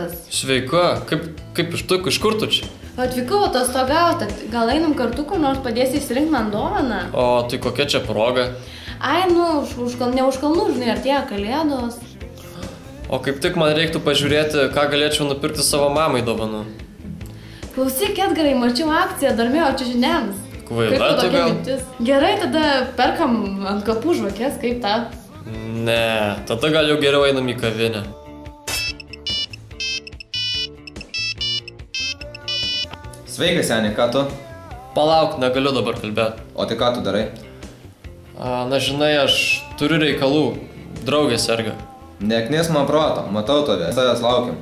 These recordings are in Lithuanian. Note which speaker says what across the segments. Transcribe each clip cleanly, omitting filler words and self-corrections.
Speaker 1: rytas.
Speaker 2: Sveika, kaip iš kur tu čia?
Speaker 1: Atvykau atostogauti, gal einam kartu, kur nors padėsi įsirinkti man dovaną?
Speaker 2: O tai kokia čia proga?
Speaker 1: Ai, ne už kalnų, žinai, artėja kalėdos.
Speaker 2: O kaip tik man reiktų pažiūrėti, ką galėčiau nupirkti savo mamai dovanų.
Speaker 1: Klausyk, Edgarai, mačiau akciją, darmėjo čia žinėms.
Speaker 2: Kvaila tu gal?
Speaker 1: Gerai, tada perkam ant kapų žvakės, kaip tą?
Speaker 2: Ne, tada gal jau geriau einam į kavinę.
Speaker 3: Sveikas, seni, ką tu?
Speaker 2: Palauk, negaliu dabar kalbėti.
Speaker 3: O tai ką tu darai?
Speaker 2: Na žinai, aš turiu reikalų. Draugė serga.
Speaker 3: Neknis man proto, matau tave, savęs laukiam.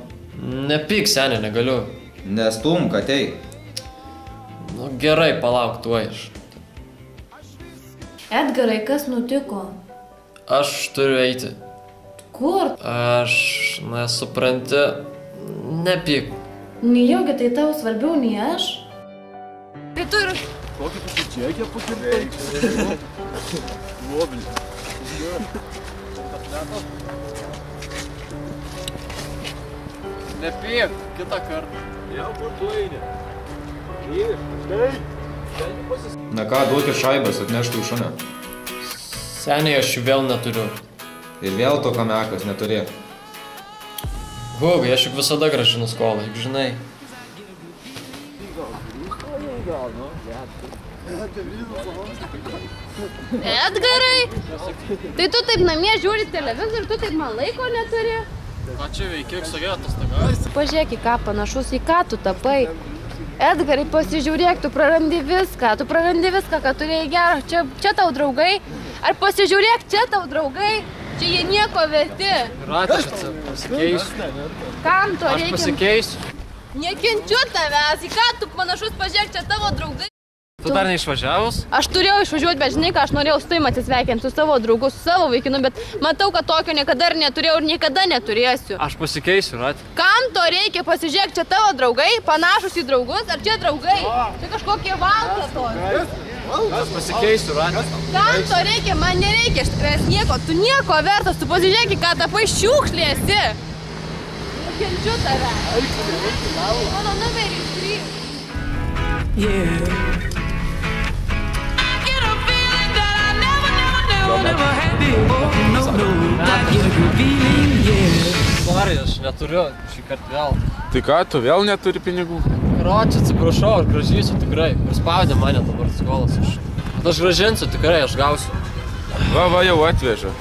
Speaker 2: Nepyk, seni, negaliu.
Speaker 3: Nestum, katei.
Speaker 2: Nu gerai, palauk, tuoj aš.
Speaker 1: Edgarai, kas nutiko?
Speaker 2: Aš turiu eiti.
Speaker 1: Kur?
Speaker 2: Aš, nesupranti, nepyk.
Speaker 1: Nejaugi tai tau svarbiau nei aš? Tai tu ir...
Speaker 4: Kokį tu čekį pakirtai? Voblį. Nepyk, kitą kartą. Jau kur tu eini?
Speaker 3: Na ką, duokit šaibas, atneštų į šunę.
Speaker 2: Seniai, aš jų vėl neturiu.
Speaker 3: Ir vėl to kamekas neturi.
Speaker 2: Hugai, aš juk visada grąžinu skolą, juk žinai.
Speaker 1: Edgarai, tai tu taip namie žiūri televizorių, tu taip man laiko neturi?
Speaker 2: Ką čia veikia, sakė atostogas?
Speaker 1: Pažiūrėk, į ką panašus, į ką tu tapai. Edgarai, pasižiūrėk, tu prarandi viską, ką turėjai gero. Čia tau draugai, ar pasižiūrėk, čia tau draugai. Čia jie nieko verti.
Speaker 2: Ratė, aš pasikeisiu.
Speaker 1: Kam to reikia?
Speaker 2: Aš pasikeisiu.
Speaker 1: Nekenčiu tavęs, į ką tu panašus, pažiūrėk, čia tavo draugai.
Speaker 2: Tu dar neišvažiavus?
Speaker 1: Aš turėjau išvažiuoti, bet žinai, ką aš norėjau su tavim atsisveikinti, su savo draugu, su savo vaikinu, bet matau, kad tokio niekada ir neturėjau ir niekada neturėsiu.
Speaker 2: Aš pasikeisiu, Ratė.
Speaker 1: Kam to reikia? Pasižiūrėk, čia tavo draugai, panašus į draugus, ar čia draugai? Čia kažkokie valkatos.
Speaker 2: Aš pasikeisiu, Ratė.
Speaker 1: Kam to reikia? Man nereikia, iš tikrųjų nieko. Tu nieko vertas, tu pasižiūrėk, ką tapai šiukšlė esi. Kenčiu tave. Mano numeris 3.
Speaker 2: Sorry, aš neturiu šį kartą vėl.
Speaker 4: Tai ką, tu vėl neturi pinigų?
Speaker 2: Ročią, atsiprašau, aš gražysiu tikrai. Ir spaudė mane dabar skolas. Aš gražinsiu tikrai, aš gausiu.
Speaker 4: Va, jau atveža.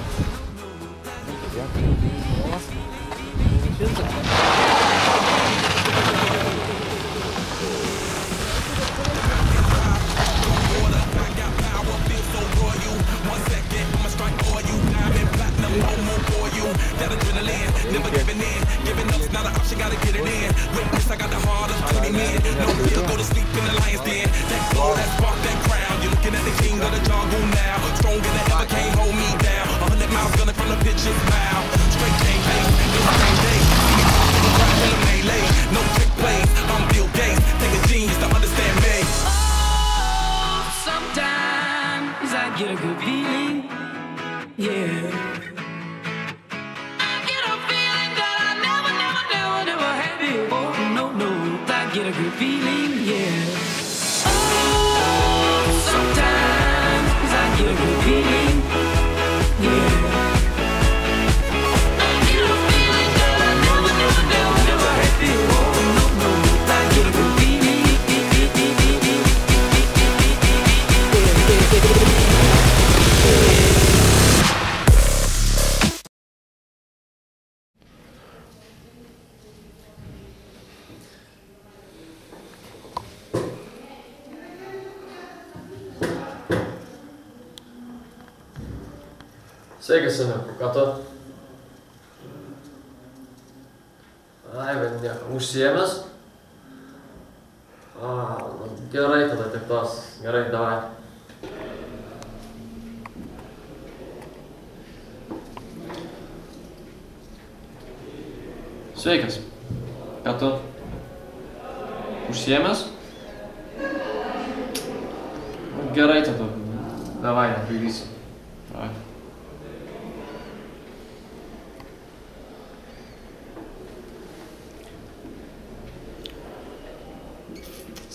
Speaker 2: Sveikas, seniuku, ką tu? Ai, bet nieko, užsiėmęs? Nu, gerai tada tik tos, gerai, davai. Sveikas, ką tu? Užsiėmęs? Gerai tada, davai, nepaidysi. Davai.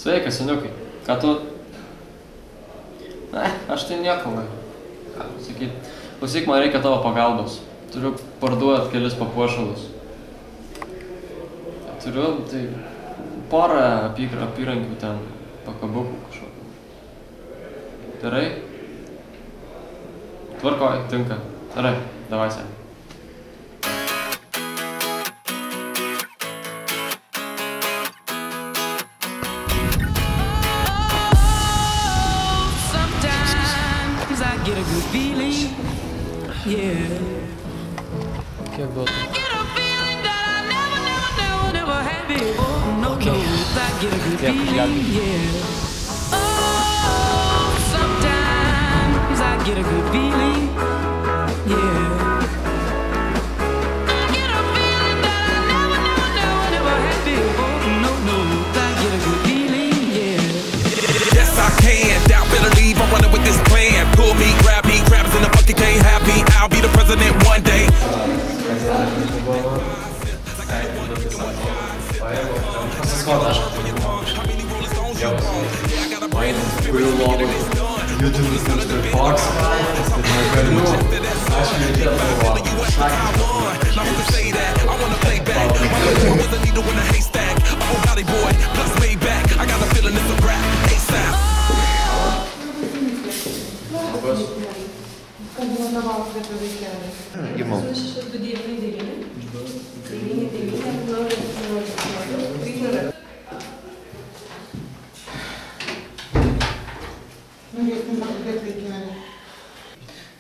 Speaker 2: Sveikas, seniukai. Ką tu? Ne, aš tai nieko, vai. Ką sakyt. Klausyk, man reikia tavo pagalbos. Turiu parduot kelis papuošalus. Turiu, tai porą apyrankių ten, pakabukų kažkokį. Gerai? Tvarkoj, tinka. Gerai, davai sen. Kiek duotų?
Speaker 5: Yes, I can. Doubt, better leave. I'm running with this plan. Pull me, grab me, grabs in the fucking can't have me. I'll be the president one day. I got a feeling it's a rap. ASAP.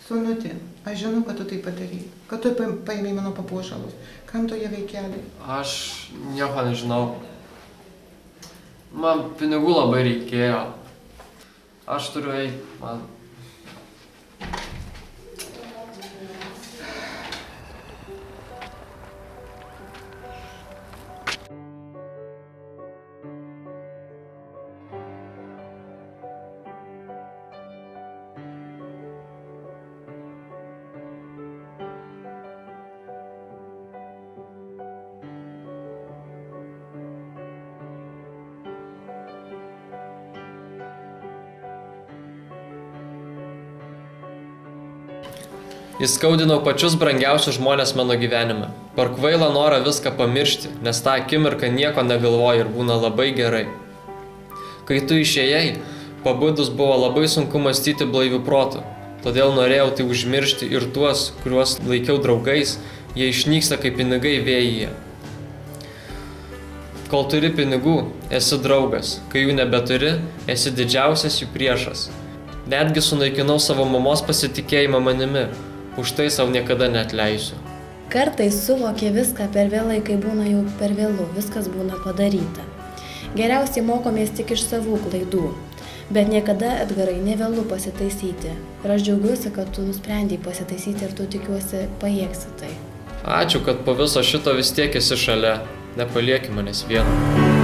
Speaker 6: Sonutė, aš žinau, kad tu tai padarai, kad tu paėmei mano papuošalus. Kam toje vaikeliai?
Speaker 2: Aš nieko nežinau. Man pinigų labai reikėjo. Aš turiu eiti, man. Įskaudinau pačius brangiausius žmonės mano gyvenime. Per kvailą norą viską pamiršti, nes tą akimirką nieko negalvoji ir būna labai gerai. Kai tu išėjai, pabudus buvo labai sunku mąstyti blaiviu protu. Todėl norėjau tai užmiršti ir tuos, kuriuos laikiau draugais, jie išnyksta kaip pinigai vėjyje. Kol turi pinigų, esi draugas. Kai jų nebeturi, esi didžiausias jų priešas. Netgi sunaikinau savo mamos pasitikėjimą manimi. Už tai savo niekada neatleisiu.
Speaker 7: Kartais suvoki viską per vėlai, kai būna jau per vėlu, viskas būna padaryta. Geriausiai mokomės tik iš savų klaidų, bet niekada, Edgarai, nevėlu pasitaisyti. Ir aš džiaugiuosi, kad tu nusprendei pasitaisyti ir tu tikiuosi pajėgsi tai.
Speaker 2: Ačiū, kad po viso šito vis tiek esi šalia. Nepalieki manęs vieną.